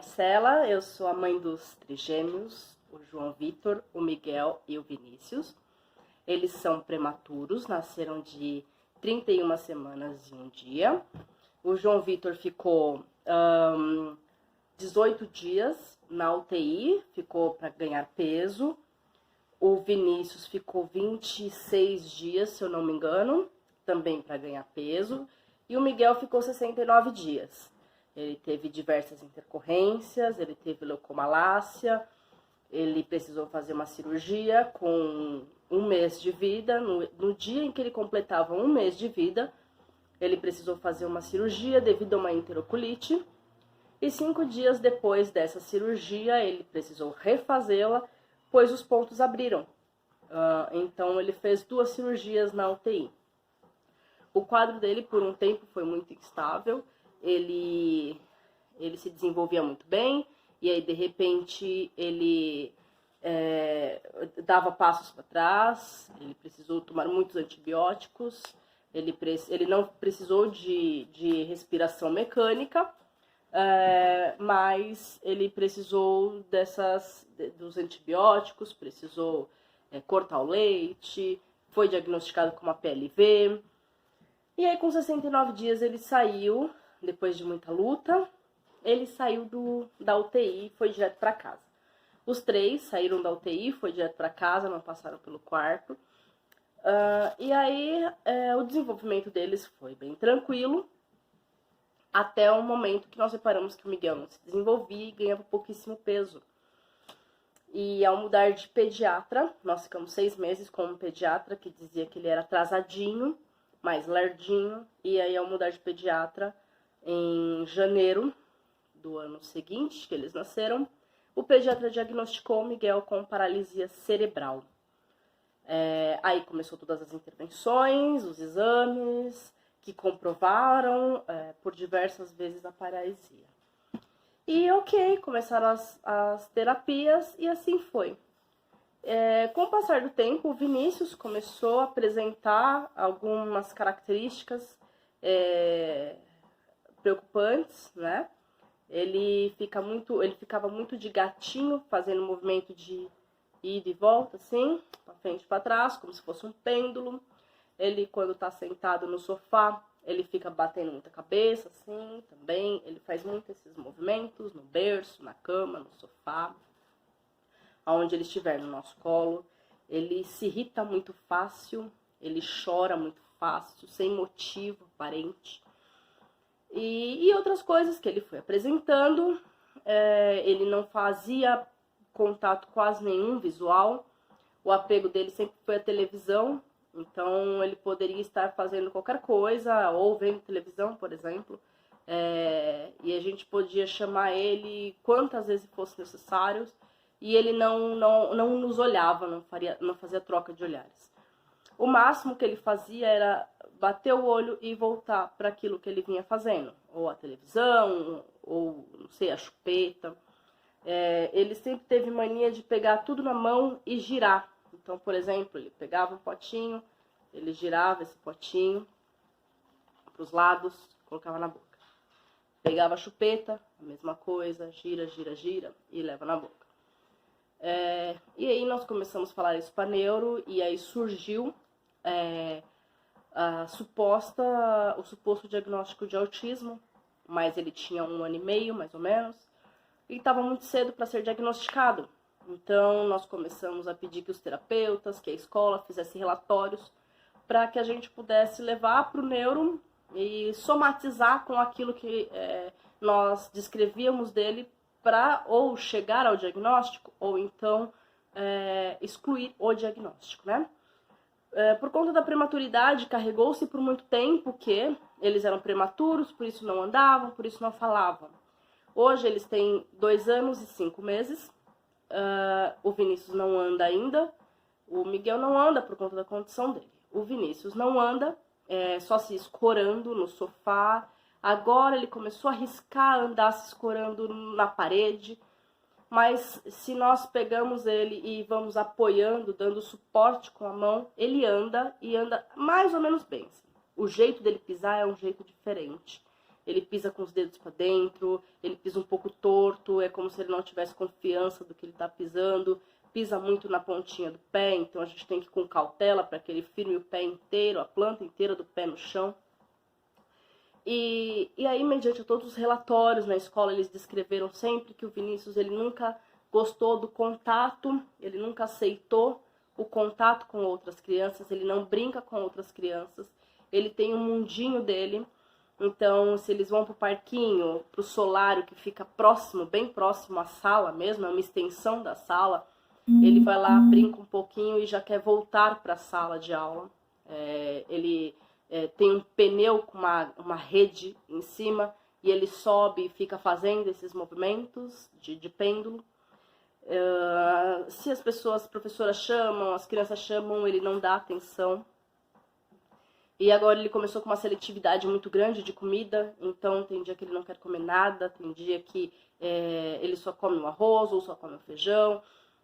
Marcela, eu sou a mãe dos trigêmeos, o João Vitor, o Miguel e o Vinícius. Eles são prematuros, nasceram de 31 semanas e um dia. O João Vitor ficou 18 dias na UTI, ficou para ganhar peso. O Vinícius ficou 26 dias, se eu não me engano, também para ganhar peso. E o Miguel ficou 69 dias. Ele teve diversas intercorrências, ele teve leucomalácia, ele precisou fazer uma cirurgia com 1 mês de vida. No dia em que ele completava 1 mês de vida, ele precisou fazer uma cirurgia devido a uma enterocolite. E 5 dias depois dessa cirurgia, ele precisou refazê-la, pois os pontos abriram. Então, ele fez 2 cirurgias na UTI. O quadro dele, por um tempo, foi muito instável. Ele se desenvolvia muito bem, e aí, de repente, ele dava passos para trás, ele precisou tomar muitos antibióticos, ele não precisou de respiração mecânica, mas ele precisou dos antibióticos, precisou cortar o leite, foi diagnosticado com uma PLV. E aí, com 69 dias, ele saiu, depois de muita luta, ele saiu da UTI e foi direto para casa. Os 3 saíram da UTI, foi direto para casa, não passaram pelo quarto. E aí, o desenvolvimento deles foi bem tranquilo, até o momento que nós reparamos que o Miguel não se desenvolvia e ganhava pouquíssimo peso. E ao mudar de pediatra, nós ficamos 6 meses com um pediatra que dizia que ele era atrasadinho, mais lerdinho, e aí ao mudar de pediatra, em janeiro do ano seguinte, que eles nasceram, o pediatra diagnosticou o Miguel com paralisia cerebral. Aí começou todas as intervenções, os exames, que comprovaram por diversas vezes a paralisia. E começaram as terapias e assim foi. Com o passar do tempo, o Vinícius começou a apresentar algumas características preocupantes, né? Ele ficava muito de gatinho, fazendo movimento de ida e volta, assim, para frente e para trás, como se fosse um pêndulo. Ele, quando está sentado no sofá, ele fica batendo muita cabeça, assim, também. Ele faz muito esses movimentos no berço, na cama, no sofá, aonde ele estiver no nosso colo. Ele se irrita muito fácil, ele chora muito fácil, sem motivo aparente. E outras coisas que ele foi apresentando, ele não fazia contato quase nenhum visual, o apego dele sempre foi a televisão, então ele poderia estar fazendo qualquer coisa, ou vendo televisão, por exemplo, e a gente podia chamar ele quantas vezes fosse necessário, e ele não nos olhava, não fazia troca de olhares. O máximo que ele fazia era bater o olho e voltar para aquilo que ele vinha fazendo, ou a televisão, ou, não sei, a chupeta. Ele sempre teve mania de pegar tudo na mão e girar. Então, por exemplo, ele pegava um potinho, ele girava esse potinho para os lados, colocava na boca. Pegava a chupeta, a mesma coisa, gira, gira, gira e leva na boca. E aí nós começamos a falar isso para neuro, e aí surgiu o suposto diagnóstico de autismo, mas ele tinha 1 ano e meio, mais ou menos, e estava muito cedo para ser diagnosticado. Então, nós começamos a pedir que os terapeutas, que a escola fizesse relatórios para que a gente pudesse levar para o neuro e somatizar com aquilo que nós descrevíamos dele para ou chegar ao diagnóstico ou então excluir o diagnóstico, né? Por conta da prematuridade, carregou-se por muito tempo que eles eram prematuros, por isso não andavam, por isso não falavam. Hoje eles têm 2 anos e 5 meses, o Vinícius não anda ainda, o Miguel não anda por conta da condição dele. O Vinícius não anda, só se escorando no sofá. Agora ele começou a arriscar andar se escorando na parede. Mas se nós pegamos ele e vamos apoiando, dando suporte com a mão, ele anda e anda mais ou menos bem. O jeito dele pisar é um jeito diferente. ele pisa com os dedos para dentro, ele pisa um pouco torto, é como se ele não tivesse confiança do que ele está pisando, pisa muito na pontinha do pé, então a gente tem que ir com cautela para que ele firme o pé inteiro, a planta inteira do pé no chão. E aí, mediante todos os relatórios na escola, eles descreveram sempre que o Vinícius, ele nunca gostou do contato, ele nunca aceitou o contato com outras crianças, ele não brinca com outras crianças, ele tem um mundinho dele. Então, se eles vão pro parquinho, pro solário que fica próximo, bem próximo à sala mesmo, é uma extensão da sala, ele vai lá, brinca um pouquinho e já quer voltar para a sala de aula. Ele tem um pneu com uma rede em cima e ele sobe e fica fazendo esses movimentos de pêndulo. Se as professoras chamam, as crianças chamam, ele não dá atenção. E agora ele começou com uma seletividade muito grande de comida, então tem dia que ele não quer comer nada, tem dia que ele só come o arroz ou só come o feijão.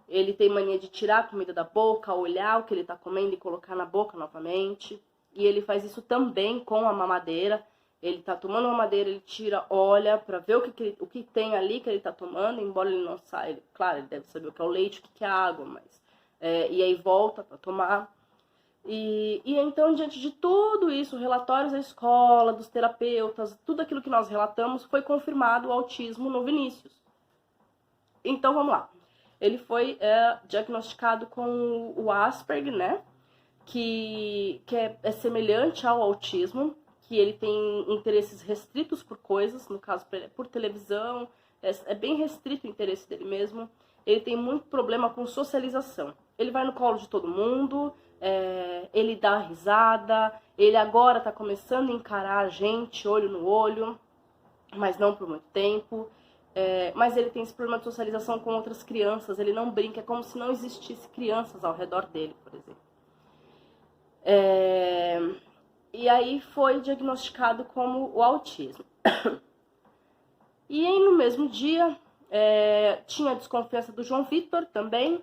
Ele tem mania de tirar a comida da boca, olhar o que ele está comendo e colocar na boca novamente. E ele faz isso também com a mamadeira. Ele está tomando mamadeira, ele tira, olha para ver o que tem ali que ele está tomando, embora ele não saiba. Claro, ele deve saber o que é o leite, o que é a água, mas... e aí volta para tomar. E então, diante de tudo isso, relatórios da escola, dos terapeutas, tudo aquilo que nós relatamos, foi confirmado o autismo no Vinícius. Então, vamos lá. Ele foi diagnosticado com o Asperger, né? Que é semelhante ao autismo, que ele tem interesses restritos por coisas, no caso por televisão, é bem restrito o interesse dele mesmo. Ele tem muito problema com socialização. Ele vai no colo de todo mundo, ele dá risada, ele agora está começando a encarar a gente olho no olho, mas não por muito tempo. Mas ele tem esse problema de socialização com outras crianças, ele não brinca, é como se não existisse crianças ao redor dele, por exemplo. E aí foi diagnosticado como o autismo. E aí no mesmo dia tinha a desconfiança do João Vitor também,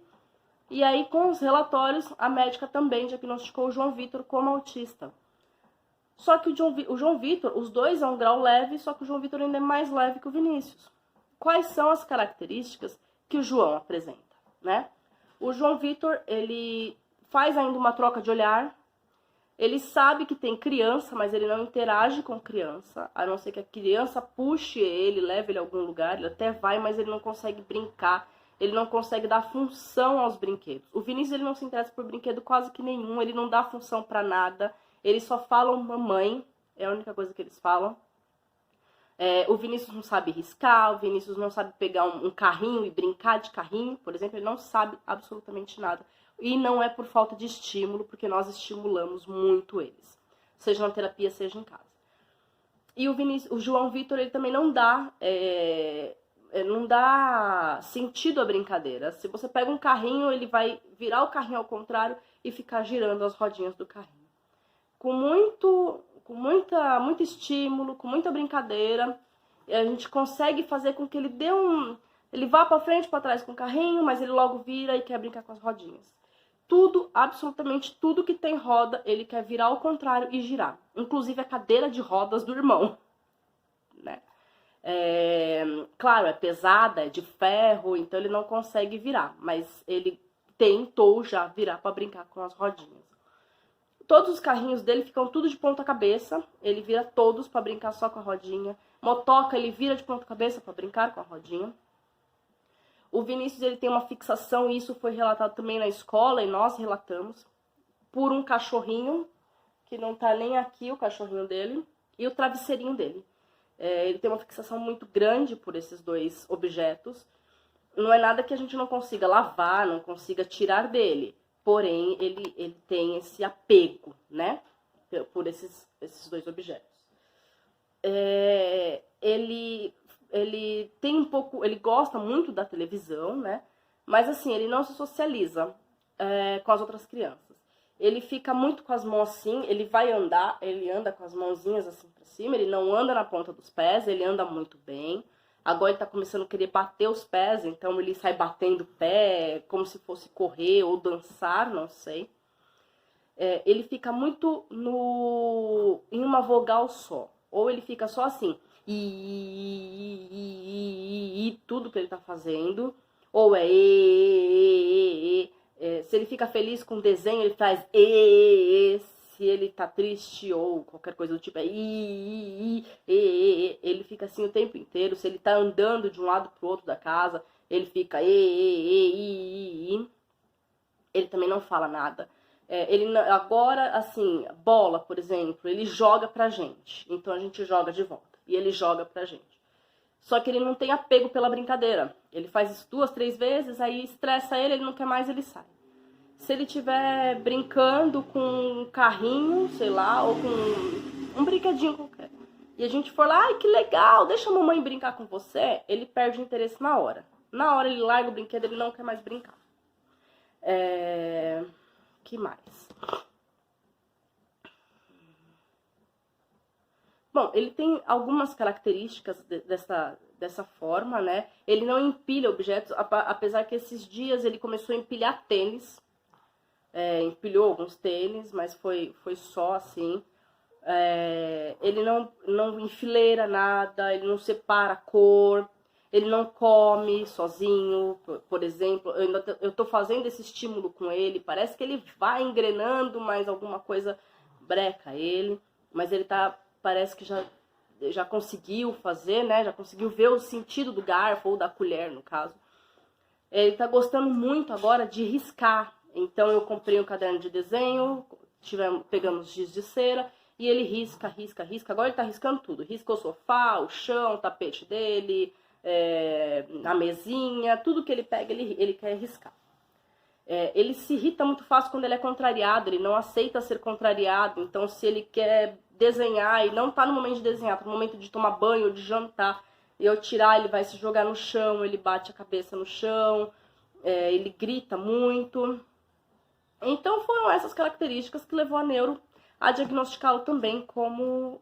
e aí com os relatórios a médica também diagnosticou o João Vitor como autista. Só que o João Vitor, os dois é um grau leve, só que o João Vitor ainda é mais leve que o Vinícius. Quais são as características que o João apresenta, né? O João Vitor, ele faz ainda uma troca de olhar, ele sabe que tem criança, mas ele não interage com criança, a não ser que a criança puxe ele, leve ele a algum lugar, ele até vai, mas ele não consegue brincar, ele não consegue dar função aos brinquedos. O Vinícius, ele não se interessa por brinquedo quase que nenhum, ele não dá função pra nada, eles só falam mamãe, é a única coisa que eles falam. O Vinícius não sabe riscar, o Vinícius não sabe pegar um carrinho e brincar de carrinho, por exemplo, ele não sabe absolutamente nada. E não é por falta de estímulo, porque nós estimulamos muito eles, seja na terapia, seja em casa. E o João Vitor, ele também não dá sentido à brincadeira. Se você pega um carrinho, ele vai virar o carrinho ao contrário e ficar girando as rodinhas do carrinho. Com muito estímulo, com muita brincadeira, a gente consegue fazer com que ele ele vá para frente, para trás com o carrinho, mas ele logo vira e quer brincar com as rodinhas. Tudo, absolutamente tudo que tem roda, ele quer virar ao contrário e girar. Inclusive a cadeira de rodas do irmão, né? Claro, é pesada, é de ferro, então ele não consegue virar, mas ele tentou já virar para brincar com as rodinhas. Todos os carrinhos dele ficam tudo de ponta cabeça, ele vira todos para brincar só com a rodinha. Motoca, ele vira de ponta cabeça para brincar com a rodinha. O Vinícius, ele tem uma fixação, e isso foi relatado também na escola, e nós relatamos, por um cachorrinho, que não tá nem aqui, o cachorrinho dele, e o travesseirinho dele. Ele tem uma fixação muito grande por esses dois objetos. Não é nada que a gente não consiga lavar, não consiga tirar dele. Porém, ele tem esse apego, né? Por esses dois objetos. Ele tem um pouco... Ele gosta muito da televisão, né? Mas, assim, ele não se socializa com as outras crianças. Ele fica muito com as mãos assim, ele vai andar, ele anda com as mãozinhas assim pra cima, ele não anda na ponta dos pés, ele anda muito bem. Agora ele tá começando a querer bater os pés, então ele sai batendo o pé, como se fosse correr ou dançar, não sei. Ele fica muito em uma vogal só, ou ele fica só assim. tudo que ele tá fazendo, ou é se ele fica feliz com o desenho, ele faz se ele tá triste ou qualquer coisa do tipo, é ele fica assim o tempo inteiro. Se ele tá andando de um lado pro outro da casa, ele fica ele também não fala nada. Agora, assim, bola, por exemplo, ele joga pra gente, então a gente joga de volta, e ele joga pra gente. Só que ele não tem apego pela brincadeira. Ele faz isso 2, 3 vezes, aí estressa ele não quer mais, ele sai. Se ele estiver brincando com um carrinho, sei lá, ou com um brinquedinho qualquer, e a gente for lá, ai, que legal, deixa a mamãe brincar com você, ele perde o interesse na hora. Na hora ele larga o brinquedo, ele não quer mais brincar. Que mais? Bom, ele tem algumas características dessa forma, né? Ele não empilha objetos, apesar que esses dias ele começou a empilhar tênis. Empilhou alguns tênis, mas foi só assim. Ele não enfileira nada, ele não separa a cor, ele não come sozinho, por exemplo. Eu tô fazendo esse estímulo com ele, parece que ele vai engrenando, mas alguma coisa breca ele. Mas ele parece que já conseguiu fazer, né? Já conseguiu ver o sentido do garfo ou da colher, no caso. Ele tá gostando muito agora de riscar. Então eu comprei um caderno de desenho, pegamos giz de cera e ele risca. Agora ele tá riscando tudo. Risca o sofá, o chão, o tapete dele, a mesinha, tudo que ele pega ele quer riscar. Ele se irrita muito fácil quando ele é contrariado, ele não aceita ser contrariado. Então se ele quer desenhar e não tá no momento de desenhar, tá no momento de tomar banho ou de jantar, e eu tirar, ele vai se jogar no chão, ele bate a cabeça no chão, ele grita muito. Então foram essas características que levou a neuro a diagnosticá-lo também como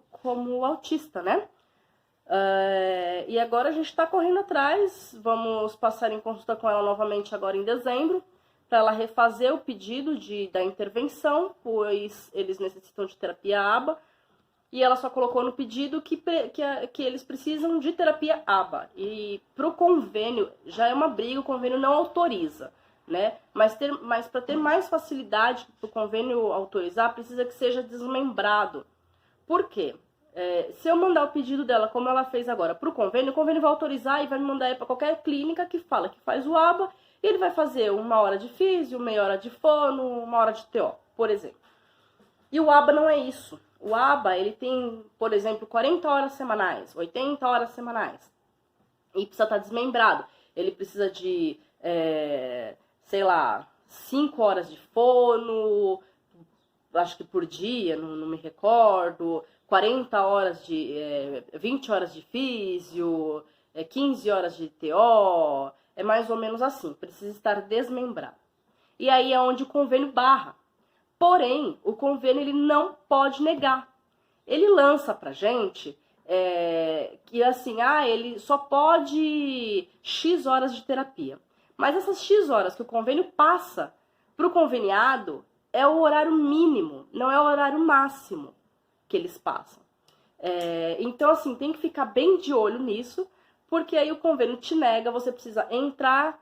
autista, né? E agora a gente está correndo atrás, vamos passar em consulta com ela novamente agora em dezembro, para ela refazer o pedido da intervenção, pois eles necessitam de terapia ABA, e ela só colocou no pedido que eles precisam de terapia ABA. E para o convênio, já é uma briga, o convênio não autoriza, né? Mas para ter mais facilidade para o convênio autorizar, precisa que seja desmembrado. Por quê? Se eu mandar o pedido dela, como ela fez agora, para o convênio vai autorizar e vai me mandar para qualquer clínica que fala que faz o ABA, e ele vai fazer 1 hora de físio, meia hora de fono, 1 hora de TO, por exemplo. E o ABA não é isso. O ABA, ele tem, por exemplo, 40 horas semanais, 80 horas semanais. E precisa estar desmembrado. Ele precisa de, sei lá, 5 horas de fono, acho que por dia, não me recordo, 40 horas 20 horas de físio, 15 horas de TO, é mais ou menos assim, precisa estar desmembrado. E aí é onde o convênio barra. Porém, o convênio ele não pode negar. Ele lança pra gente que assim, ele só pode X horas de terapia. Mas essas X horas que o convênio passa pro conveniado é o horário mínimo, não é o horário máximo que eles passam. Então, assim, tem que ficar bem de olho nisso, porque aí o convênio te nega, você precisa entrar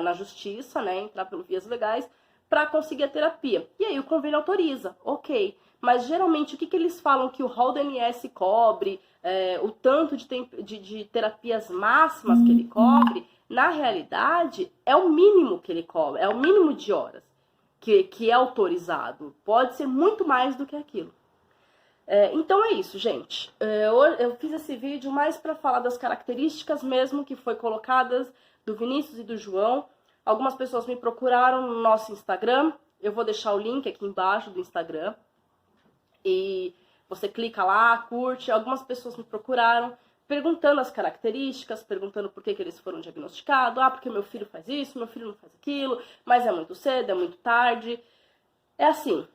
na justiça, né, entrar pelas vias legais, para conseguir a terapia. E aí o convênio autoriza, ok. Mas geralmente o que eles falam que o rol do INSS cobre, o tanto de terapias máximas que ele cobre, na realidade é o mínimo que ele cobre, é o mínimo de horas que é autorizado. Pode ser muito mais do que aquilo. Então é isso, gente. Eu fiz esse vídeo mais para falar das características mesmo que foi colocadas do Vinícius e do João. Algumas pessoas me procuraram no nosso Instagram. Eu vou deixar o link aqui embaixo do Instagram. E você clica lá, curte. Algumas pessoas me procuraram perguntando as características, perguntando por que eles foram diagnosticados. Porque meu filho faz isso, meu filho não faz aquilo, mas é muito cedo, é muito tarde. É assim,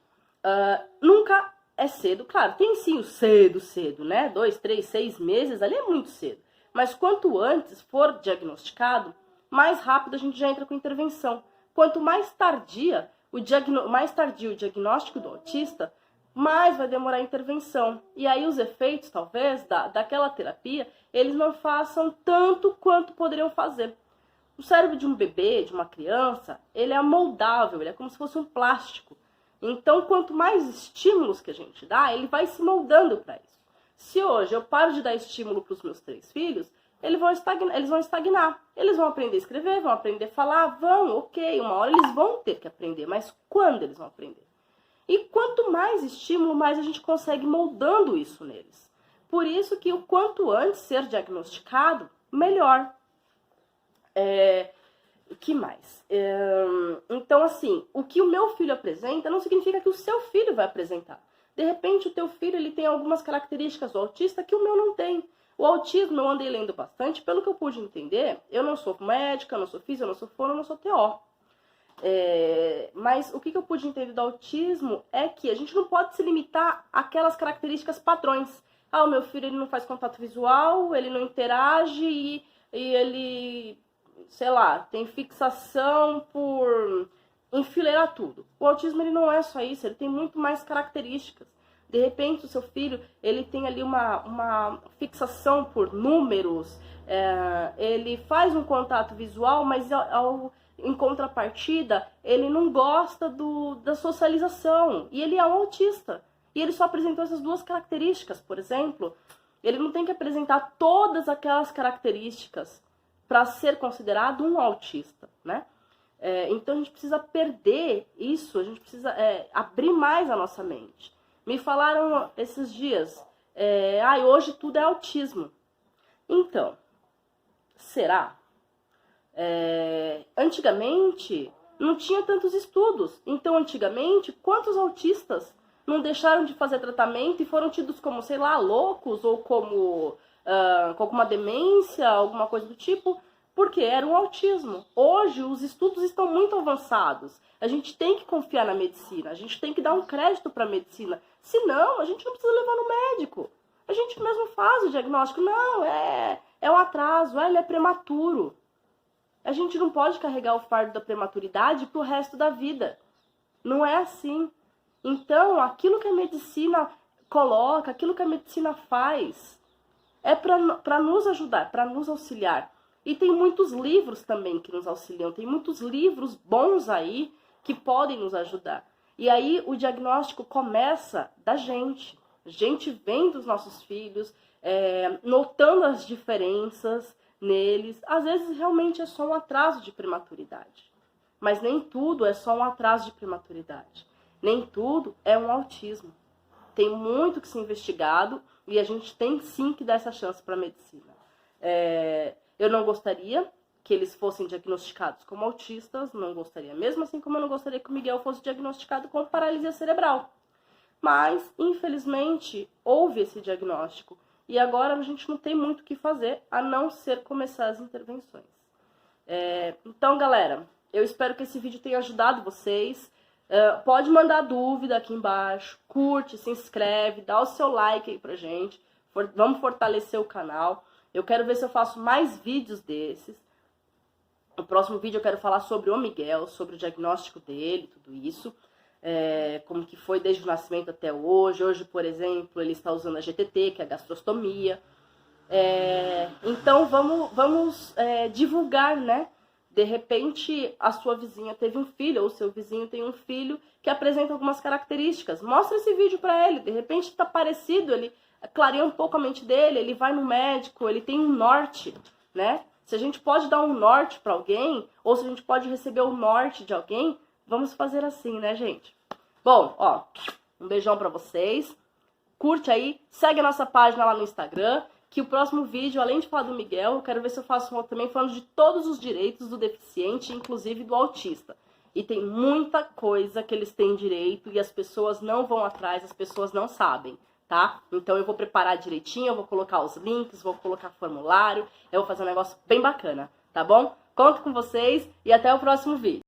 nunca é cedo. Claro, tem sim o cedo, né? 2, 3, 6 meses, ali é muito cedo. Mas quanto antes for diagnosticado, mais rápido a gente já entra com intervenção. Quanto mais tardio o diagnóstico do autista, mais vai demorar a intervenção. E aí os efeitos, talvez, daquela terapia, eles não façam tanto quanto poderiam fazer. O cérebro de um bebê, de uma criança, ele é amoldável, ele é como se fosse um plástico. Então, quanto mais estímulos que a gente dá, ele vai se moldando para isso. Se hoje eu paro de dar estímulo para os meus 3 filhos, eles vão estagnar. Eles vão aprender a escrever, vão aprender a falar, ok, uma hora eles vão ter que aprender, mas quando eles vão aprender? E quanto mais estímulo, mais a gente consegue moldando isso neles. Por isso que o quanto antes ser diagnosticado, melhor. O que mais? Então, assim, o que o meu filho apresenta não significa que o seu filho vai apresentar. De repente, o teu filho ele tem algumas características do autista que o meu não tem. O autismo eu andei lendo bastante, pelo que eu pude entender, eu não sou médica, eu não sou física, eu não sou fono, eu não sou TO. Mas o que eu pude entender do autismo é que a gente não pode se limitar àquelas características padrões. O meu filho ele não faz contato visual, ele não interage e ele, sei lá, tem fixação por enfileirar tudo. O autismo ele não é só isso, ele tem muito mais características. De repente o seu filho ele tem ali uma fixação por números, ele faz um contato visual, mas em contrapartida, ele não gosta da socialização. E ele é um autista. E ele só apresentou essas 2 características, por exemplo. Ele não tem que apresentar todas aquelas características para ser considerado um autista, né? Então a gente precisa perder isso, a gente precisa abrir mais a nossa mente. Me falaram esses dias, hoje tudo é autismo. Então, será? Antigamente não tinha tantos estudos. Então, antigamente, quantos autistas não deixaram de fazer tratamento e foram tidos como, sei lá, loucos ou como com alguma demência, alguma coisa do tipo, porque era um autismo. Hoje, os estudos estão muito avançados. A gente tem que confiar na medicina, a gente tem que dar um crédito para a medicina. Senão, a gente não precisa levar no médico. A gente mesmo faz o diagnóstico. Não, é um atraso, ele é prematuro. A gente não pode carregar o fardo da prematuridade pro resto da vida. Não é assim. Então, aquilo que a medicina coloca, aquilo que a medicina faz, é para nos ajudar, para nos auxiliar. E tem muitos livros também que nos auxiliam. Tem muitos livros bons aí que podem nos ajudar. E aí o diagnóstico começa da gente. A gente vem dos nossos filhos, notando as diferenças neles. Às vezes realmente é só um atraso de prematuridade. Mas nem tudo é só um atraso de prematuridade. Nem tudo é um autismo. Tem muito que ser investigado e a gente tem sim que dar essa chance para a medicina. Eu não gostaria que eles fossem diagnosticados como autistas, não gostaria. Mesmo assim como eu não gostaria que o Miguel fosse diagnosticado com paralisia cerebral. Mas, infelizmente, houve esse diagnóstico. E agora a gente não tem muito o que fazer, a não ser começar as intervenções. Então, galera, eu espero que esse vídeo tenha ajudado vocês. Pode mandar dúvida aqui embaixo, curte, se inscreve, dá o seu like aí pra gente. Vamos fortalecer o canal. Eu quero ver se eu faço mais vídeos desses. No próximo vídeo eu quero falar sobre o Miguel, sobre o diagnóstico dele, tudo isso. Como que foi desde o nascimento até hoje. Hoje, por exemplo, ele está usando a GTT, que é a gastrostomia. Então, vamos divulgar, né? De repente, a sua vizinha teve um filho, ou o seu vizinho tem um filho que apresenta algumas características. Mostra esse vídeo para ele. De repente, está parecido, ele clareia um pouco a mente dele, ele vai no médico, ele tem um norte, né? Se a gente pode dar um norte para alguém, ou se a gente pode receber o norte de alguém, vamos fazer assim, né, gente? Bom, ó, um beijão pra vocês. Curte aí, segue a nossa página lá no Instagram, que o próximo vídeo, além de falar do Miguel, eu quero ver se eu faço um outro também falando de todos os direitos do deficiente, inclusive do autista. E tem muita coisa que eles têm direito e as pessoas não vão atrás, as pessoas não sabem, tá? Então eu vou preparar direitinho, eu vou colocar os links, vou colocar formulário, eu vou fazer um negócio bem bacana, tá bom? Conto com vocês e até o próximo vídeo.